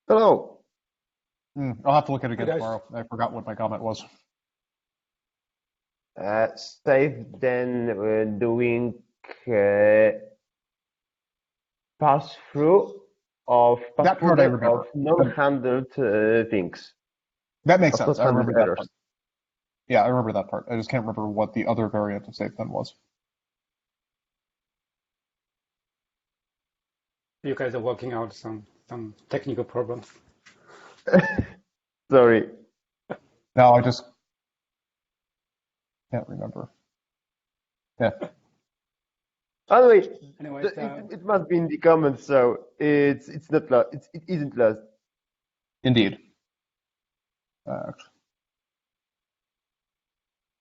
Hello. I'll have to look at it Hi again guys. tomorrow. I forgot what my comment was. Safe then doing uh, pass-through of That part I password of remember. non-handled things, That makes of sense. I not-handled remember that part. errors. Yeah, I remember that part. I just can't remember what the other variant of SafeThen was. You guys are working out some technical problems. Sorry. No, I just can't remember. Yeah. Anyway, Anyways, it must be in the comments, so it's not lost. It isn't lost. Indeed. I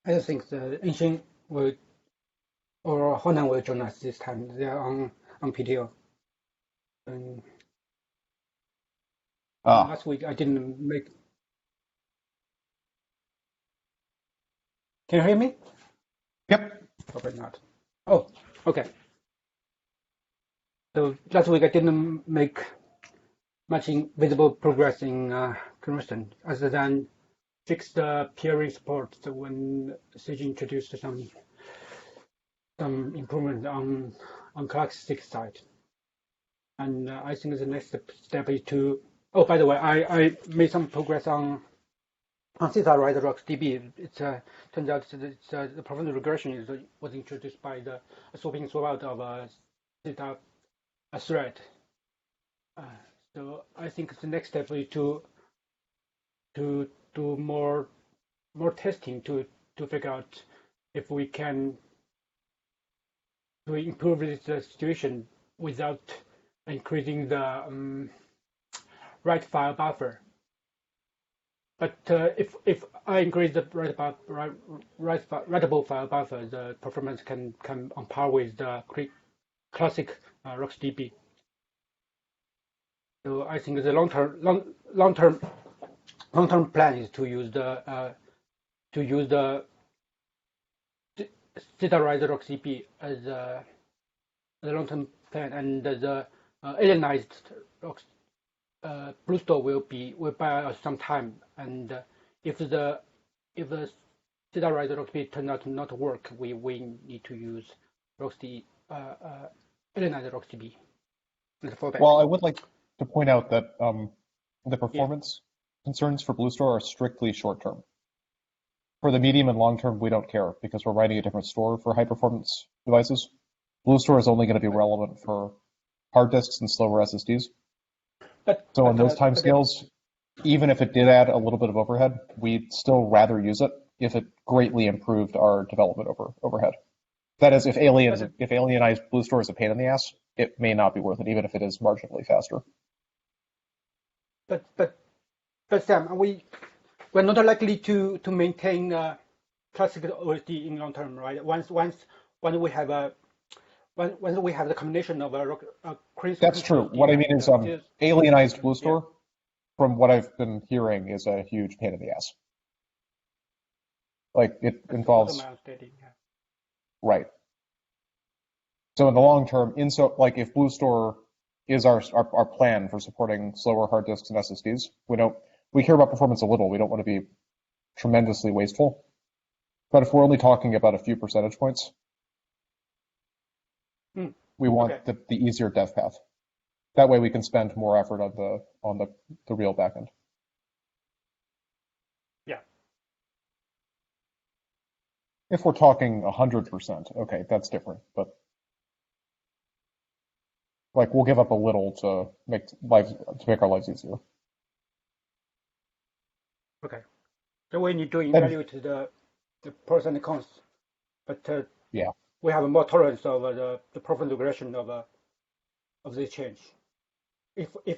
don't think the Ancient will or Honan will join us this time. They are on PTO. And Ah, last week I didn't make. Can you hear me? yep. Probably not. Oh, okay. So last week I didn't make much visible progress in conversion, other than fix the peering support. So when Sage introduced some improvement on Clark 6 side. And I think the next step is to. Oh, by the way, I made some progress on theta right RocksDB. It turns out the performance regression was introduced by the swapping swap out of a theta thread. So I think the next step is to do more testing to figure out if we can to improve this situation without increasing the write file buffer. But if I increase the writable file buffer, the performance can come on par with the classic RocksDB. So I think the long-term plan is to use the theta write RocksDB as the long-term plan, and the alienized Rocks BlueStore will buy us some time, and if the theta write RocksDB turns out to not work, we need to use RocksDB alienized RocksDB as a fallback. Well, I would like to point out that the Yeah. performance concerns for BlueStore are strictly short-term. For the medium and long term, we don't care because we're writing a different store for high-performance devices. BlueStore is only going to be relevant for hard disks and slower SSDs. So in those timescales, even if it did add a little bit of overhead, we'd still rather use it if it greatly improved our development overhead. That is, if alienized BlueStore is a pain in the ass, it may not be worth it, even if it is marginally faster. But Sam, we're not likely to maintain classic OSD in long term, right? Once we have the combination of a crisp. That's true. What I mean is, alienized BlueStore, from what I've been hearing, is a huge pain in the ass. Like it involves. Right. So in the long term, like if BlueStore is our plan for supporting slower hard disks and SSDs, we care about performance a little. We don't want to be tremendously wasteful. But if we're only talking about a few percentage points, we want the easier dev path. That way we can spend more effort on the real backend. Yeah. If we're talking 100%, okay, that's different. But like we'll give up a little to make our lives easier. Okay. So we need to evaluate the pros and cons, but yeah, we have more tolerance of the performance regression of this change.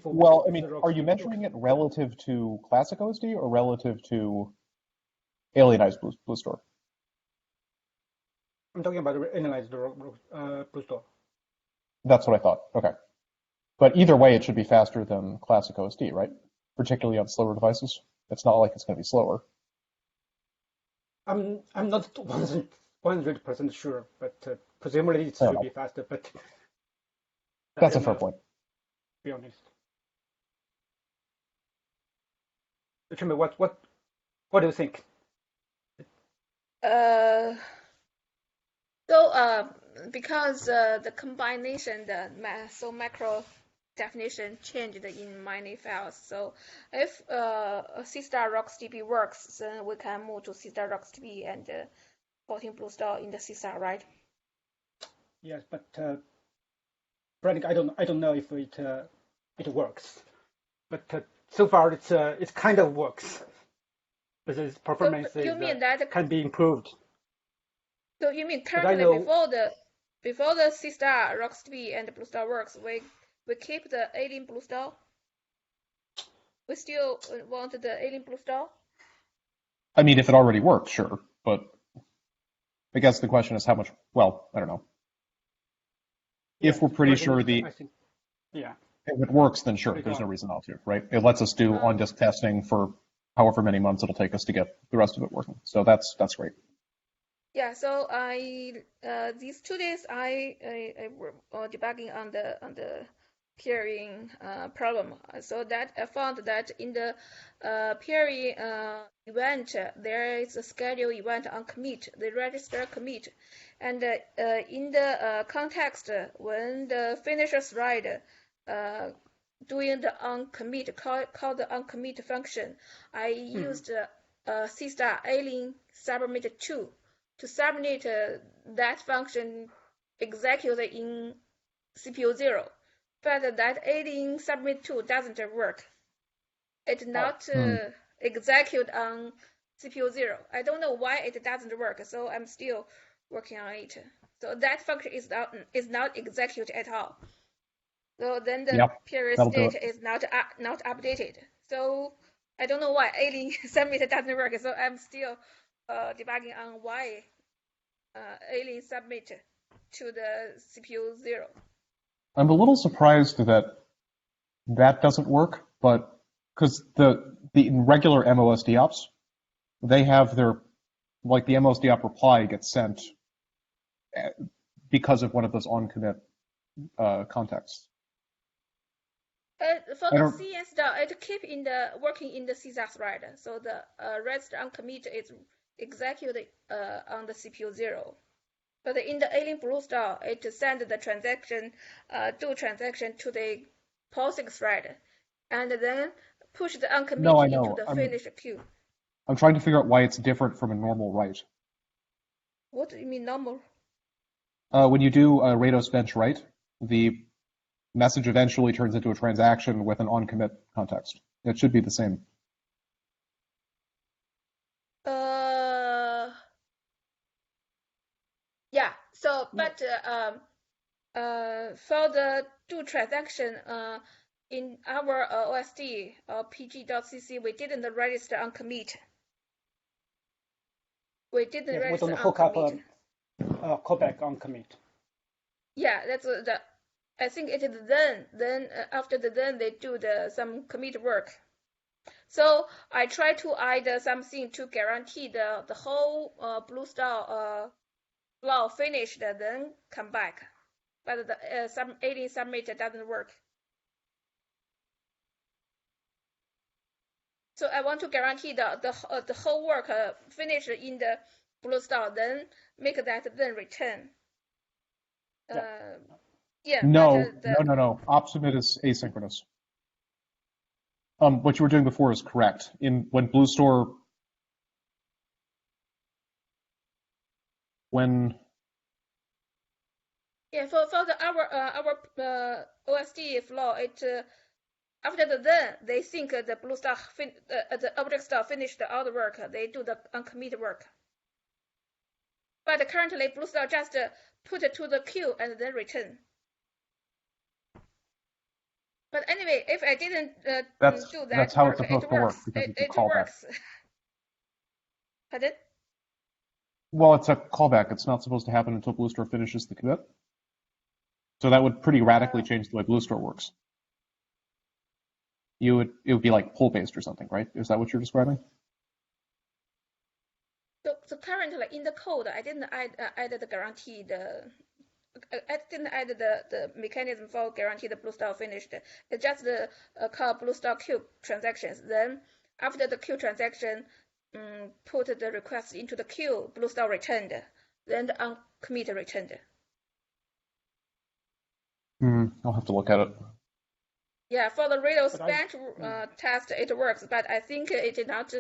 Well, I mean, are you measuring it relative to classic OSD or relative to alienized BlueStore? I'm talking about alienized BlueStore. That's what I thought. Okay. But either way, it should be faster than classic OSD, right? Particularly on slower devices. It's not like it's going to be slower. I'm not 100% sure, but presumably it should be faster. But that's a fair point. To be honest. Tell me what do you think? Uh, so because the combination, so macro definition changed in many files. So if SeaStar RocksDB works, then we can move to SeaStar RocksDB and 14 BlueStar in the SeaStar, right? Yes, but Frank, I don't know if it works. But so far it kind of works. But its So performance you is mean that? can be improved. So you mean But I currently know before the SeaStar RocksDB and BlueStar works, we keep the alien BlueStar? We still want the alien BlueStar? I mean, if it already works, sure, but I guess the question is how much. Well, I don't know. yeah, If we're pretty sure I think yeah. if it works, then sure, Pretty there's no good. reason not to, right? It lets us do Uh, on-disk testing for however many months it'll take us to get the rest of it working. So that's great. Yeah, so these 2 days I were debugging on the peering problem. So that I found that in the peering event there is a schedule event on commit, the register commit, and in the context when the finisher thread doing the onCommit call the onCommit function, I used SeaStar alien submit 2 to submit that function executed in CPU 0, but that alien submit 2 doesn't work. It Oh, not execute on CPU 0. I don't know why it doesn't work, so I'm still working on it. So that function is not executed at all. So then the Yep, period that'll do it. state is not updated. So I don't know why alien submit doesn't work. So I'm still debugging on why alien submit to the CPU 0. I'm a little surprised that that doesn't work, but because the regular MOSD ops, they have their like the MOSD op reply gets sent because of one of those on commit contexts. For I the don't. SeaStor, it keep working in the CSAS thread. So the register on commit is executed on the CPU 0. But in the alien BlueStar, it send the transaction, do transaction to the POSIX thread, and then push the No, onCommit I into know. the I'm finish queue. I'm trying to figure out why it's different from a normal write. What do you mean normal? When you do a Rados bench write, the message eventually turns into a transaction with an on commit context. It should be the same. Yeah. So, no. but for the do transaction, in our OSD pg.cc, we didn't register on commit. We didn't Yes, we register don't on hook up commit. a callback on commit. Yeah, that's the. I think it is then. Then after the then they do some commit work. So I try to add something to guarantee the whole BlueStar flow finished, then come back. But the some alien submit doesn't work. So I want to guarantee the whole work finished in the BlueStar, then make that then return. Yeah. Yeah, but No. Opsubmit is asynchronous. What you were doing before is correct. When BlueStore, when yeah, for our OSD flow, it after the then they think the BlueStar the object store finished all the work. They do the uncommit work. But currently BlueStar just put it to the queue and then return. But anyway, if I didn't do that's that how it's work, it supposed to work works. because it's a It callback. works. Pardon? Well, it's a callback. It's not supposed to happen until BlueStore finishes the commit. So that would pretty radically change the way BlueStore works. It would be like pull based or something, right? Is that what you're describing? So currently in the code, I didn't add the guarantee. I didn't add the mechanism for guarantee the BlueStar finished. It's just the call BlueStar cube transactions. Then after the queue transaction put the request into the queue, BlueStar returned, then the uncommit returned. I'll have to look at it. Yeah, for the Rados bench test, it works, but I think it is not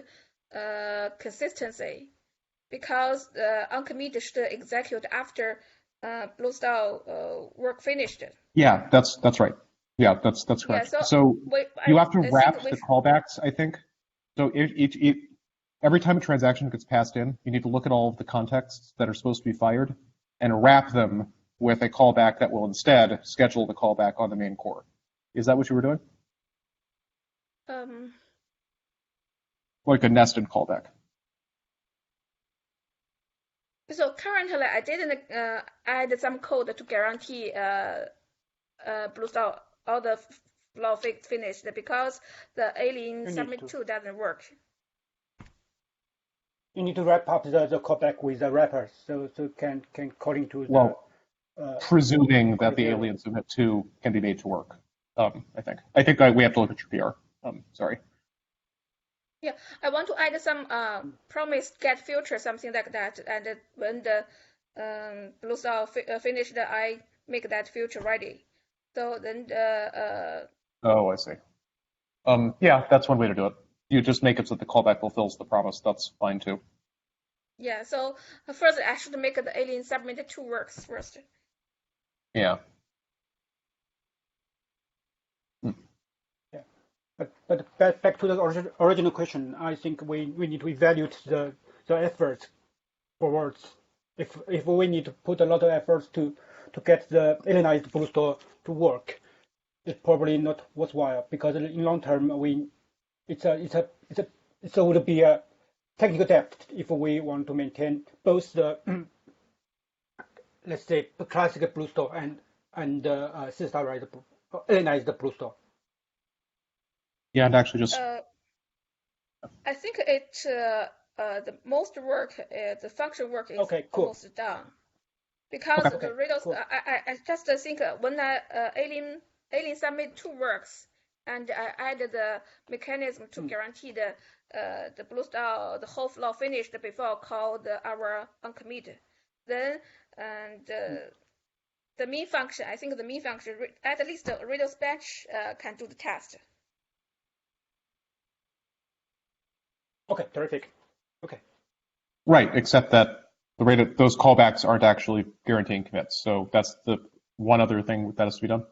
consistency because the uncommit should execute after BlueStar work finished. Yeah, that's right. Yeah, that's correct. Yeah, so you have to wrap the callbacks, I think. So every time a transaction gets passed in, you need to look at all of the contexts that are supposed to be fired and wrap them with a callback that will instead schedule the callback on the main core. Is that what you were doing? Like a nested callback. So currently, I didn't add some code to guarantee BlueStar all the flow finished because the alien submit 2 doesn't work. You need to wrap up the callback with the wrapper, so can according to presuming that the alien submit 2 can be made to work. I think we have to look at your PR. Sorry. Yeah, I want to add some promise get future, something like that, and when the BlueStar finished, I make that future ready. So then oh, I see. Yeah, that's one way to do it. You just make it so the callback fulfills the promise. That's fine too. Yeah, so first I should make the alien submit 2 works first. Yeah. Yeah, but back to the original question, I think we need to evaluate the effort forwards. If we need to put a lot of efforts to get the alienized BlueStor to work, it's probably not worthwhile because in long term it would be a technical debt if we want to maintain both the let's say the classic BlueStor and SeaStor alienized BlueStor. Yeah, and actually just I think it the most work the function work is almost done because the Rados cool. I just think when alien submit 2 works and I added the mechanism to guarantee the BlueStar the whole flow finished before call our uncommit, then the main function, I think the main function at least the Rados batch can do the test. Okay, terrific. Okay. Right, except that those callbacks aren't actually guaranteeing commits. So that's the one other thing that has to be done.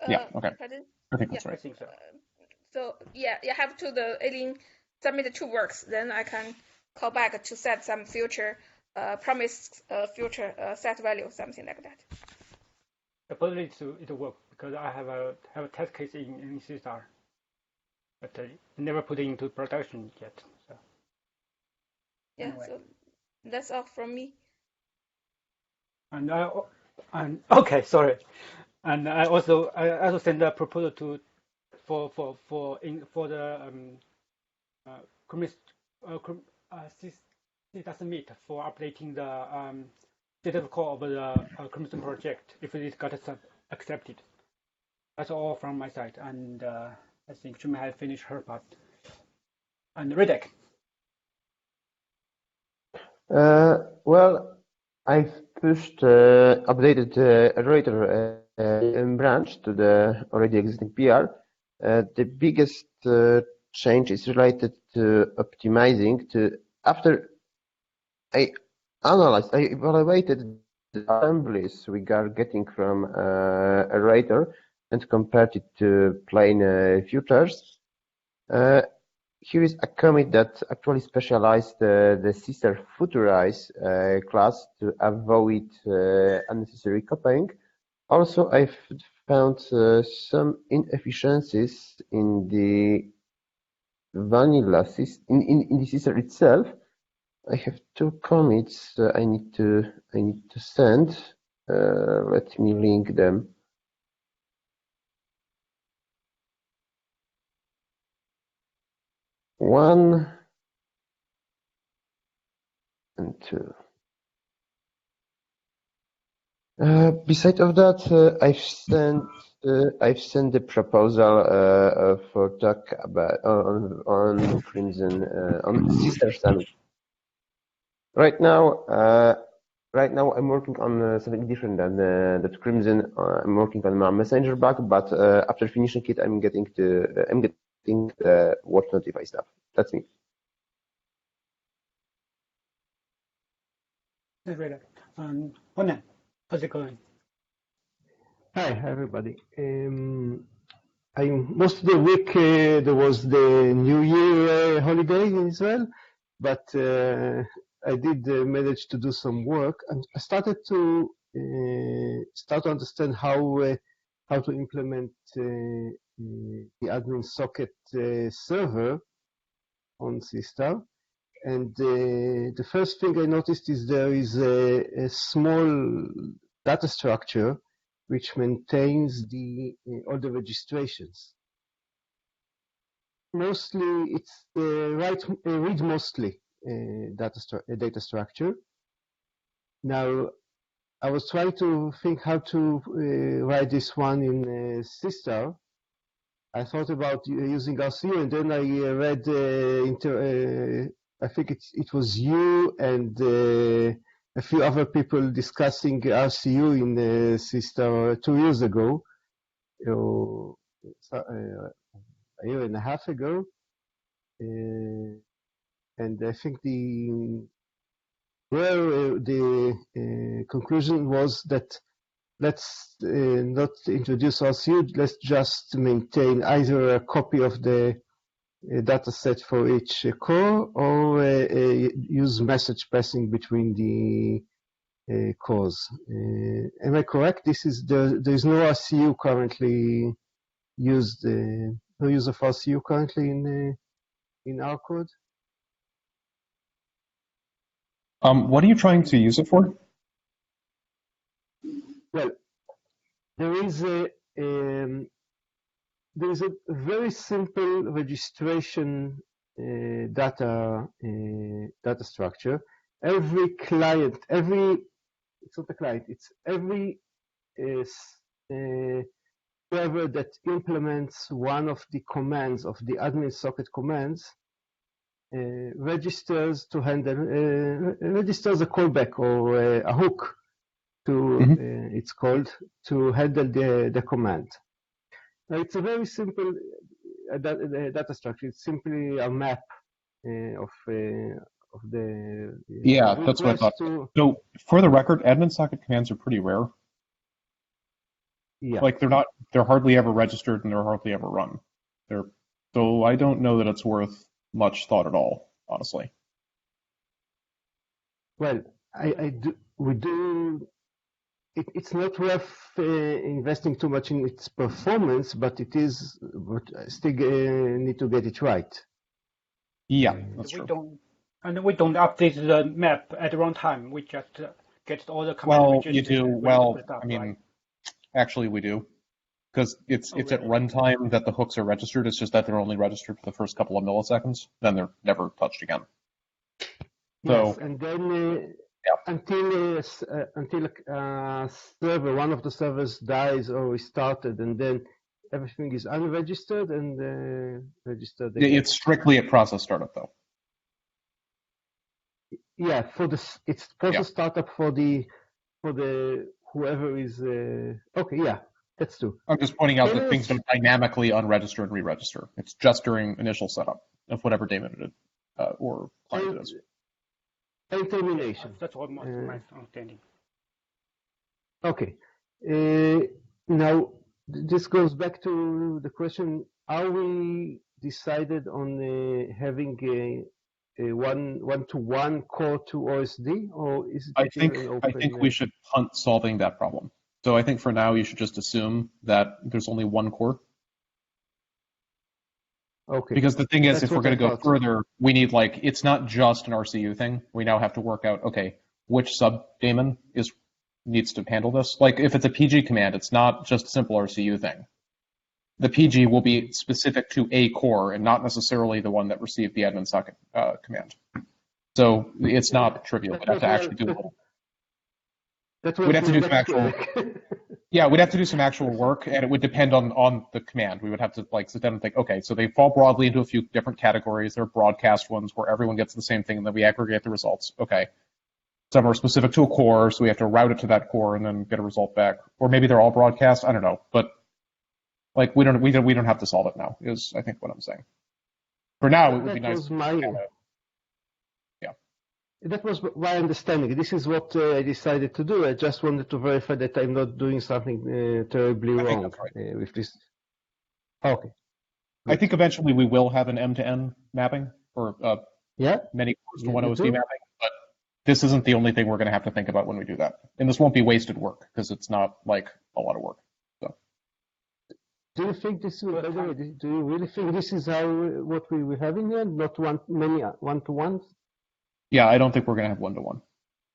Yeah. Okay. Pardon? I think that's right. I think so. So yeah, you have to the alien submit 2 works. Then I can call back to set some future promise future set value, something like that. Probably it work because I have a test case in SeaStor, but never put it into production yet. So. Yeah. Anyway. So that's all from me. And okay, sorry. And I also send a proposal for the submit for updating the status code of the Crimson project if it got accepted. That's all from my side, and I think Jim has finished her part. And Redek. Well, I've pushed updated iterator branch to the already existing PR. The biggest change is related to optimizing. After I evaluated the assemblies we are getting from iterator and compared it to plain futures. Here is a commit that actually specialized the SeaStor Futurize class to avoid unnecessary copying. Also, I've found some inefficiencies in the vanilla in the SeaStor itself. I have 2 commits I need to send. Let me link them. One and 2. Besides of that, I've sent I've sent the proposal for talk about on Crimson on SeaStor Summit. Right now, I'm working on something different than that Crimson. I'm working on my messenger bug, but after finishing it, I'm getting the watch notify stuff. That's me. Right. Honan, how's it going? Hi, everybody. Most of the week there was the New Year holiday in Israel, but I did manage to do some work, and I started to understand how to implement the admin socket server on SeaStar. And the first thing I noticed is there is a small data structure which maintains all the registrations. Mostly, it's read mostly data structure. Now, I was trying to think how to write this one in SeaStar. I thought about using RCU, and then I read I think it was you and a few other people discussing RCU in SeaStar 2 years ago, a year and a half ago, and I think the conclusion was that let's not introduce RCU, let's just maintain either a copy of the data set for each core or use message passing between the cores. Am I correct? There is no RCU currently used, no use of RCU currently in our code? What are you trying to use it for? Well, there is a very simple registration data structure. Every client, it's not a client, it's every server that implements one of the commands of the admin socket commands registers a callback or a hook to it's called to handle the command. Now, it's a very simple data structure. It's simply a map of the Yeah, that's what I thought. So for the record, admin socket commands are pretty rare. Yeah. Like they're hardly ever registered and they're hardly ever run. So I don't know that it's worth much thought at all, honestly. Well, it's not worth investing too much in its performance, but it is. But still need to get it right. Yeah, that's true. We don't update the map at the wrong time. We just get all the commands. Well, you do. Well, I mean, right? Actually, we do. Because it's at runtime that the hooks are registered. It's just that they're only registered for the first couple of milliseconds. Then they're never touched again. Yes, and then until a server, one of the servers dies or is started, and then everything is unregistered and registered again. It's strictly at process startup, though. Yeah, it's process startup for the whoever is okay. Yeah. That's true. I'm just pointing out that things don't dynamically unregister and re-register. It's just during initial setup of whatever daemon it is or client it is. And termination. That's what my understanding. Okay. Now, this goes back to the question, are we decided on having a one-to-one core to OSD, or is it I think we should punt solving that problem. So I think for now you should just assume that there's only one core. Okay. Because the thing is, if we're going to go further, we need it's not just an RCU thing. We now have to work out, okay, which subdaemon needs to handle this. Like if it's a PG command, it's not just a simple RCU thing. The PG will be specific to a core and not necessarily the one that received the admin socket command. So it's not trivial. We have to actually do a little. we'd have to do some that's actual, yeah, we'd have to do some actual work, and it would depend on the command. We would have to like sit down and think, okay, so they fall broadly into a few different categories. There are broadcast ones where everyone gets the same thing, and then we aggregate the results. Okay. Some are specific to a core, so we have to route it to that core and then get a result back. Or maybe they're all broadcast. I don't know, but like we don't have to solve it now. Is I think what I'm saying. For now, it would be nice. That was my understanding. This is what I decided to do. I just wanted to verify that I'm not doing something terribly wrong right. with this. Okay. I think eventually we will have an M-to-N mapping or many cores to one OSD mapping, but this isn't the only thing we're going to have to think about when we do that. And this won't be wasted work because it's not like a lot of work. So. Do you think this? By the way, do you really think this is what we have in here? Not many one-to-ones? Yeah, I don't think we're going to have one-to-one.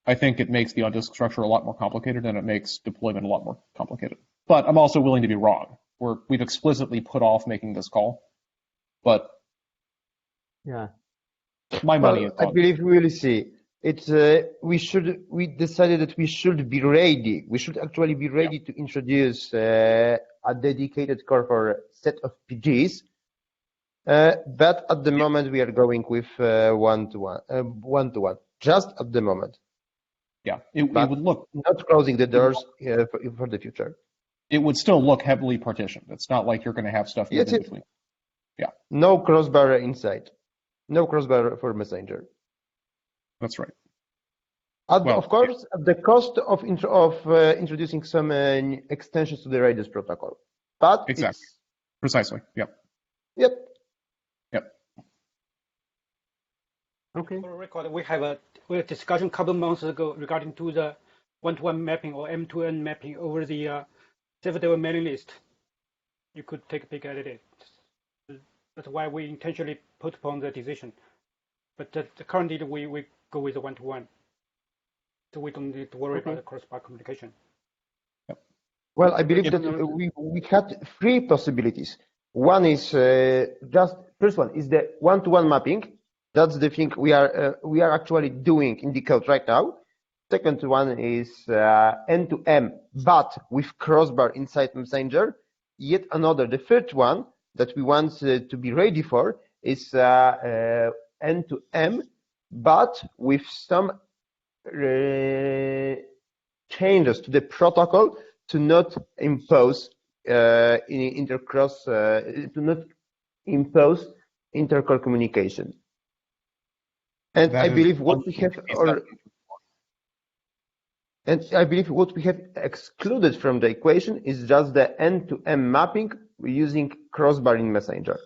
I think it makes the on-disk structure a lot more complicated, and it makes deployment a lot more complicated. But I'm also willing to be wrong. We've explicitly put off making this call, but yeah, my money is on. I believe we will see. It's we decided that we should be ready. We should actually be ready to introduce a dedicated core for a set of PGs. But at the moment we are going with one-to-one, just at the moment. Yeah, it would look not closing the doors for the future. It would still look heavily partitioned. It's not like you're going to have stuff in between. Yeah. No crossbar inside. No crossbar for Messenger. That's right. Of course, at the cost of introducing some extensions to the Radius protocol. But exactly. Precisely. Yep. Yep. Okay. For the record, we had a discussion a couple months ago regarding to the one-to-one mapping or M2N mapping over the server mailing list. You could take a peek at it. That's why we intentionally postponed the decision. But currently we go with the one-to-one. So we don't need to worry about the cross-bar communication. Yep. Well, I believe that we had three possibilities. One is first one is the one-to-one mapping. That's the thing we are actually doing in the code right now. Second one is N2M, but with crossbar inside Messenger. Yet another, the third one that we want to be ready for is N2M, but with some changes to the protocol to not impose intercore communication. And I believe what we have excluded from the equation is just the N2M mapping using crossbar in Messenger.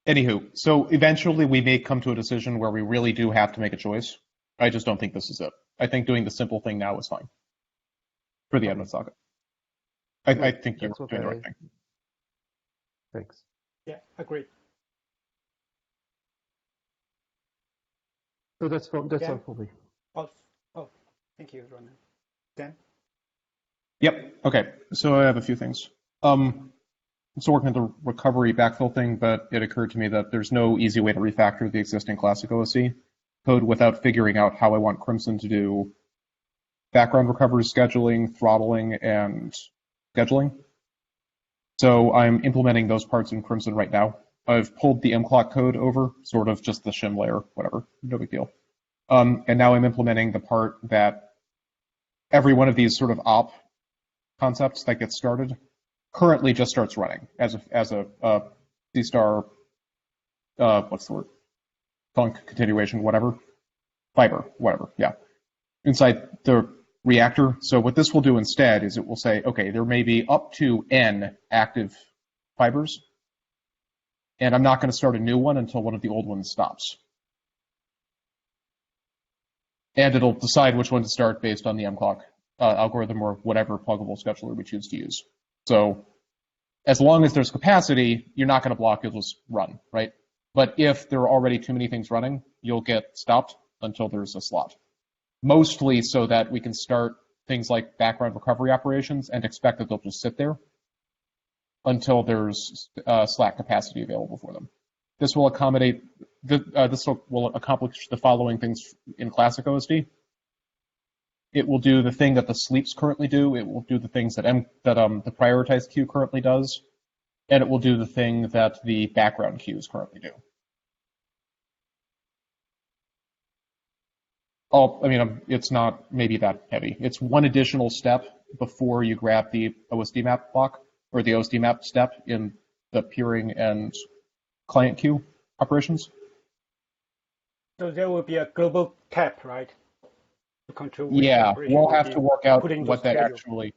Anywho, so eventually we may come to a decision where we really do have to make a choice. I just don't think this is it. I think doing the simple thing now is fine for the admin socket. I think you're doing the right thing. Thanks. Yeah, agreed. So that's all for me. Oh, thank you, Ronan. Dan? Yep. Okay. So I have a few things. I'm still working on the recovery backfill thing, but it occurred to me that there's no easy way to refactor the existing classic OSD code without figuring out how I want Crimson to do background recovery scheduling, throttling, and scheduling. So I'm implementing those parts in Crimson right now. I've pulled the mclock code over, sort of just the shim layer, whatever, no big deal. And now I'm implementing the part that every one of these sort of op concepts that gets started currently just starts running as a SeaStor, what's the word? Func continuation, whatever, fiber, whatever, yeah, inside the reactor. So what this will do instead is it will say, okay, there may be up to N active fibers, and I'm not going to start a new one until one of the old ones stops. And it'll decide which one to start based on the mclock algorithm or whatever pluggable scheduler we choose to use. So as long as there's capacity, you're not going to block, you'll just run, right? But if there are already too many things running, you'll get stopped until there's a slot. Mostly so that we can start things like background recovery operations and expect that they'll just sit there until there's slack capacity available for them. this will accommodate, this will accomplish the following things in classic OSD. It will do the thing that the sleeps currently do. It will do the things that the prioritized queue currently does, and it will do the thing that the background queues currently do. It's not maybe that heavy. It's one additional step before you grab the OSD map block, or the OSD map step in the peering and client queue operations. So there will be a global cap, right? To control which Yeah, operation we'll will have be to work out put into what that schedule. actually,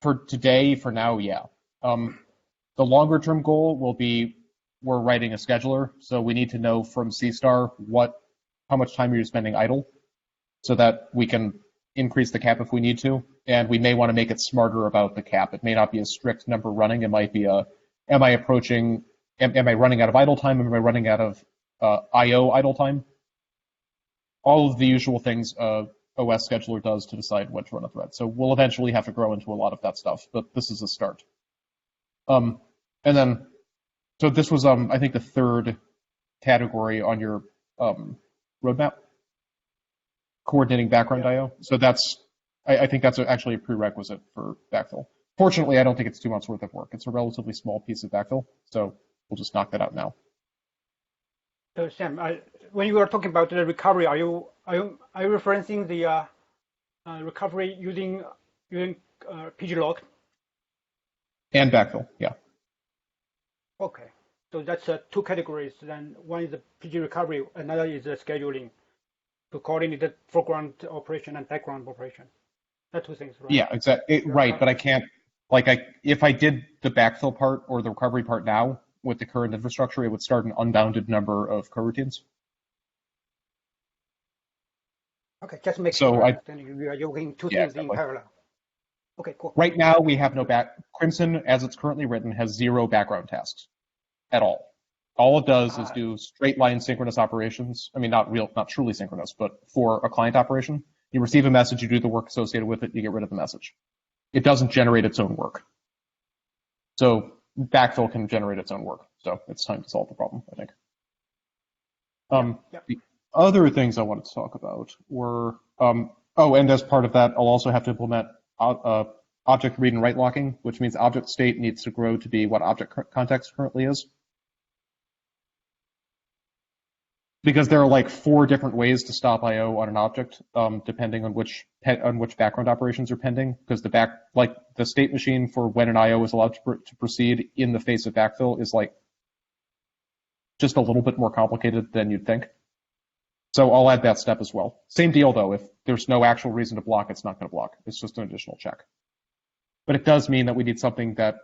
for today, for now, yeah. The longer term goal will be, we're writing a scheduler, so we need to know from SeaStor how much time you're spending idle, so that we can increase the cap if we need to, and we may want to make it smarter about the cap. It may not be a strict number running. It might be am I running out of idle time? Am I running out of I/O idle time? All of the usual things OS scheduler does to decide when to run a thread. So we'll eventually have to grow into a lot of that stuff, but this is a start. And then, so this was, I think, the third category on your roadmap, coordinating background I/O. So I think that's actually a prerequisite for backfill. Fortunately, I don't think it's 2 months worth of work. It's a relatively small piece of backfill, so we'll just knock that out now. So Sam, when you were talking about the recovery, are you referencing the recovery using pglog? And backfill, yeah. Okay, so that's two categories. Then one is the PG recovery, another is the scheduling to coordinate the foreground operation and background operation. That's two things, right? Yeah, exactly. Right, but I can't, if I did the backfill part or the recovery part now with the current infrastructure, it would start an unbounded number of coroutines. Okay, just make So sure I understand you are doing two things in parallel. Okay, cool. Right now, we have no Crimson, as it's currently written, has 0 background tasks at all. All it does is do straight line synchronous operations. I mean, not truly synchronous, but for a client operation. You receive a message, you do the work associated with it, you get rid of the message. It doesn't generate its own work. So backfill can generate its own work. So it's time to solve the problem, I think. The other things I wanted to talk about were, and as part of that, I'll also have to implement object read and write locking, which means object state needs to grow to be what object context currently is. Because there are 4 different ways to stop I/O on an object, depending on which background operations are pending. Because the state machine for when an I/O is allowed to proceed in the face of backfill is just a little bit more complicated than you'd think. So I'll add that step as well. Same deal though. If there's no actual reason to block, it's not going to block. It's just an additional check. But it does mean that we need something that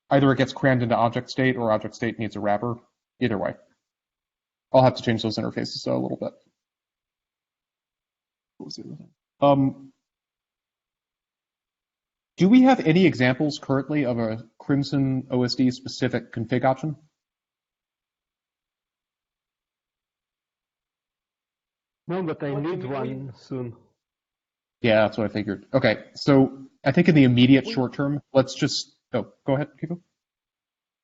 either it gets crammed into object state or object state needs a wrapper. Either way. I'll have to change those interfaces a little bit. What was the other thing? Do we have any examples currently of a Crimson OSD specific config option? No, but I need one soon. Yeah, that's what I figured. Okay, so I think in the immediate short term, let's just go ahead, Kiko.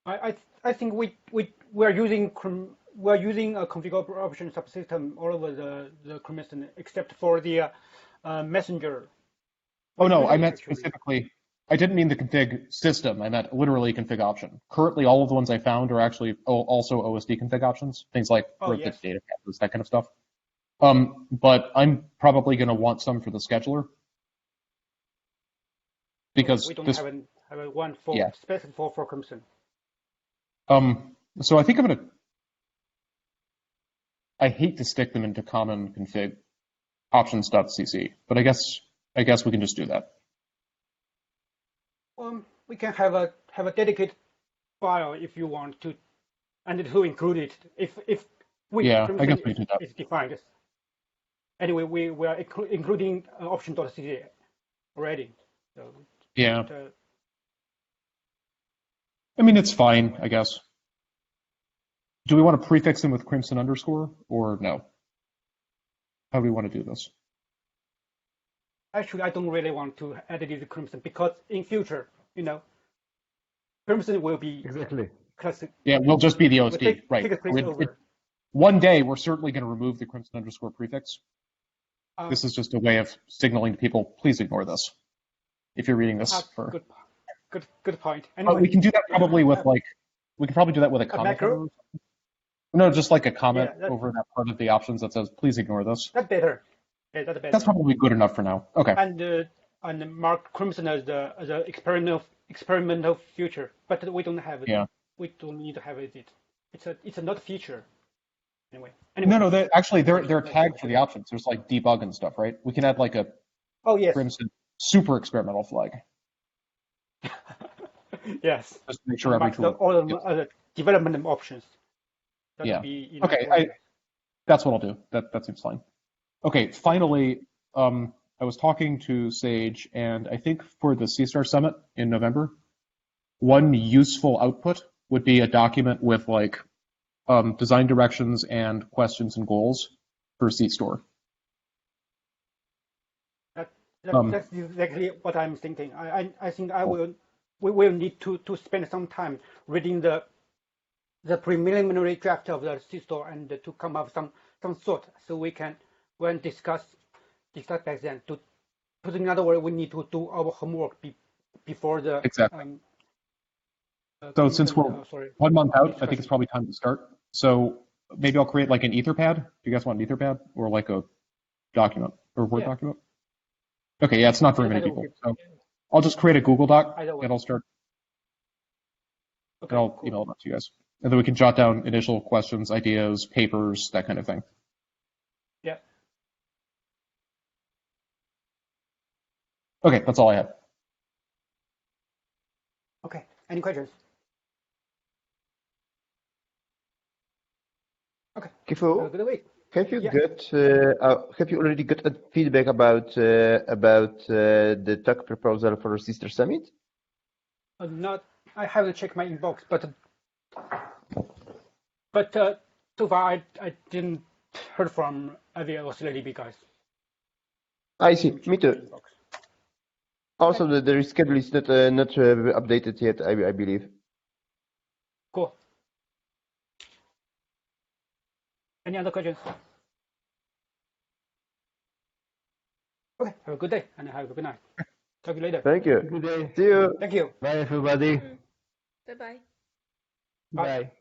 I think we're using a configure option subsystem all over the Crimson except for the messenger. Oh no, I meant specifically. I didn't mean the config system. I meant literally config option. Currently, all of the ones I found are actually also OSD config options. Things like the data captures, that kind of stuff. But I'm probably going to want some for the scheduler because we don't have one specific for Crimson. So I think I'm going to. I hate to stick them into common config options.cc, but I guess we can just do that. We can have a dedicated file if you want to, and to include it if I guess we can do that. Is defined. Anyway, we are including option.cc already. So, yeah. I mean, it's fine, I guess. Do we want to prefix them with Crimson underscore or no? How do we want to do this? Actually, I don't really want to add it to Crimson because in future, Crimson will be Exactly. classic. Yeah, we'll just be the We'll OSD, take right? a place over. One day, we're certainly going to remove the crimson underscore prefix. This is just a way of signaling to people, please ignore this. If you're reading this for... Good point. But Anyway, we can do that probably with like, we can probably do that with a a comment. macro. No, just like a comment Yeah, over that part of the options that says, please ignore this. That's better. Yeah, that's better. That's probably good enough for now. Okay. And mark Crimson as the experimental feature, but we don't have it. Yeah. We don't need to have it. It's not a feature. Anyway. No, they're tagged for the options. There's like debug and stuff, right? We can add like a Crimson super experimental flag. Yes. Just to make sure every tool. All the other development options. Yeah. Okay. That's what I'll do. That seems fine. Okay. Finally, I was talking to Sage, and I think for the SeaStor Summit in November, one useful output would be a document with like design directions and questions and goals for SeaStor. That's exactly what I'm thinking. I think we will need to spend some time reading the preliminary draft of the SeaStor and to come up some thought, so we can discuss back then. To put in other words, we need to do our homework before the exactly. So since we're 1 month out, I think it's probably time to start. So maybe I'll create like an Etherpad. Do you guys want an Etherpad or like a document or Word document? Okay, yeah, it's not very many people. So I'll just create a Google Doc and I'll start. Okay, and I'll email it out to you guys. And then we can jot down initial questions, ideas, papers, that kind of thing. Yeah. Okay, that's all I have. Okay, any questions? Okay. Kifu, good week. have you already got feedback about the talk proposal for SeaStor Summit? Not. I haven't checked my inbox, but so far I didn't heard from Avi or Slady guys. I see. Me too. Also, the reschedule is not updated yet. I believe. Cool. Any other questions? Okay. Have a good day and have a good night. Talk to you later. Thank you. Good day. See you. Thank you. Bye, everybody. Bye-bye. Bye.